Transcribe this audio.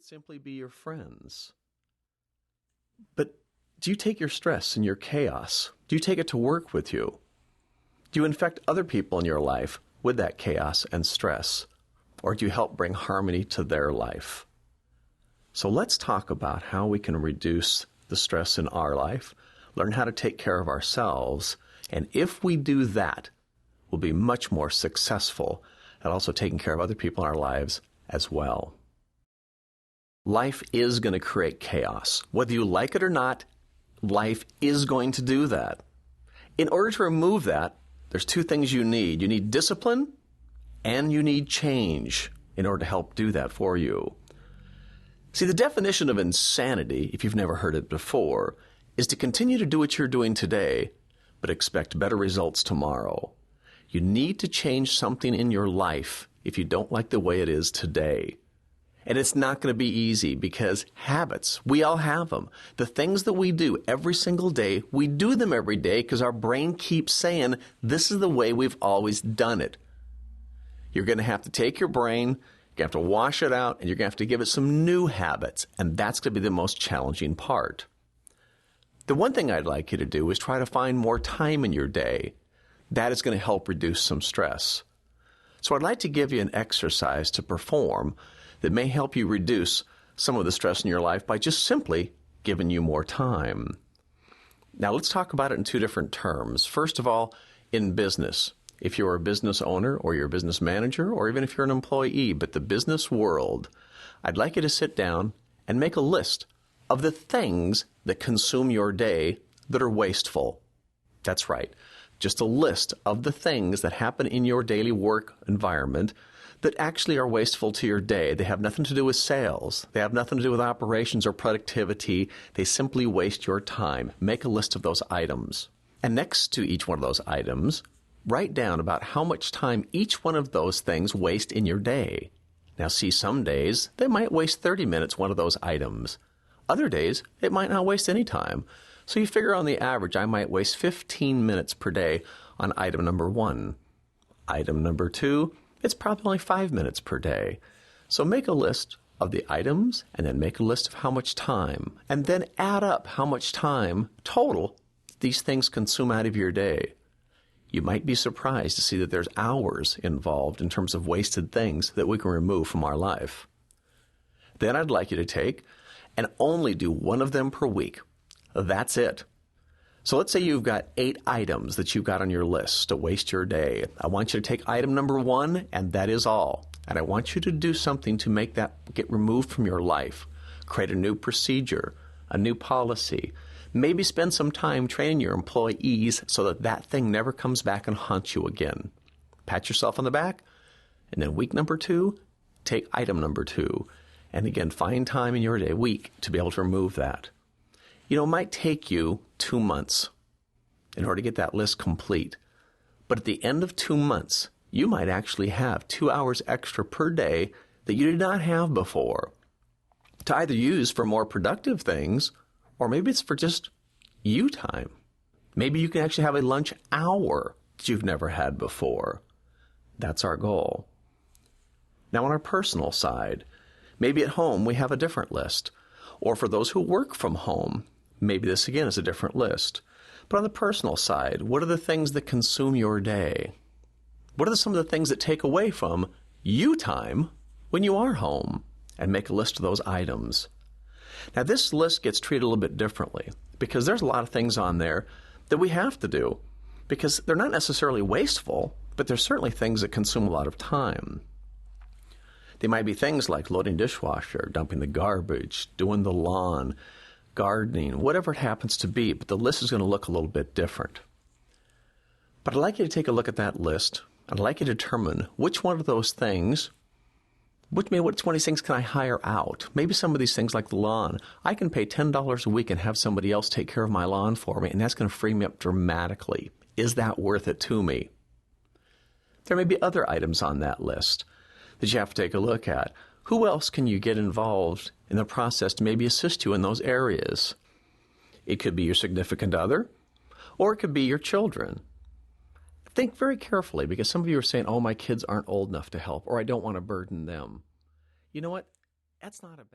could simply be your friends. But do you take your stress and your chaos? Do you take it to work with you? Do you infect other people in your life with that chaos and stress? Or do you help bring harmony to their life? So let's talk about how we can reduce the stress in our life, learn how to take care of ourselves, and if we do that, we'll be much more successful at also taking care of other people in our lives as well. Life is going to create chaos. Whether you like it or not, life is going to do that. In order to remove that, there's two things you need. You need discipline and you need change in order to help do that for you. See, the definition of insanity, if you've never heard it before, is to continue to do what you're doing today, but expect better results tomorrow. You need to change something in your life if you don't like the way it is today. And it's not going to be easy because habits, we all have them. The things that we do every single day, we do them every day because our brain keeps saying, this is the way we've always done it. You're going to have to take your brain, you're going to have to wash it out, and you're going to have to give it some new habits. And that's going to be the most challenging part. The one thing I'd like you to do is try to find more time in your day. That is going to help reduce some stress. So I'd like to give you an exercise to perform that may help you reduce some of the stress in your life by just simply giving you more time. Now let's talk about it in two different terms. First of all, in business. If you're a business owner or you're a business manager or even if you're an employee, but the business world, I'd like you to sit down and make a list of the things that consume your day that are wasteful. That's right. Just a list of the things that happen in your daily work environment that actually are wasteful to your day. They have nothing to do with sales. They have nothing to do with operations or productivity. They simply waste your time. Make a list of those items. And next to each one of those items, write down about how much time each one of those things waste in your day. Now see, some days they might waste 30 minutes, one of those items. Other days, it might not waste any time. So you figure on the average, I might waste 15 minutes per day on item number 1. Item number 2, it's probably only 5 minutes per day. So make a list of the items and then make a list of how much time and then add up how much time total these things consume out of your day. You might be surprised to see that there's hours involved in terms of wasted things that we can remove from our life. Then I'd like you to take and only do one of them per week. That's it. So let's say you've got 8 items that you've got on your list to waste your day. I want you to take item number 1, and that is all. And I want you to do something to make that get removed from your life. Create a new procedure, a new policy. Maybe spend some time training your employees so that that thing never comes back and haunts you again. Pat yourself on the back, and then week number 2, take item number 2. And again, find time in your day, week, to be able to remove that. You know, it might take you 2 months in order to get that list complete. But at the end of 2 months, you might actually have 2 hours extra per day that you did not have before to either use for more productive things, or maybe it's for just you time. Maybe you can actually have a lunch hour that you've never had before. That's our goal. Now on our personal side, maybe at home we have a different list. Or for those who work from home, maybe this again is a different list. But on the personal side, what are the things that consume your day? What are some of the things that take away from you time when you are home? And make a list of those items. Now this list gets treated a little bit differently because there's a lot of things on there that we have to do because they're not necessarily wasteful, but they're certainly things that consume a lot of time. They might be things like loading dishwasher, dumping the garbage, doing the lawn, gardening, whatever it happens to be, but the list is going to look a little bit different. But I'd like you to take a look at that list. I'd like you to determine which one of those things, which one of these things can I hire out? Maybe some of these things like the lawn. I can pay $10 a week and have somebody else take care of my lawn for me, and that's going to free me up dramatically. Is that worth it to me? There may be other items on that list that you have to take a look at. Who else can you get involved in the process to maybe assist you in those areas? It could be your significant other, or it could be your children. Think very carefully, because some of you are saying, oh, my kids aren't old enough to help, or I don't want to burden them. You know what? That's not a bad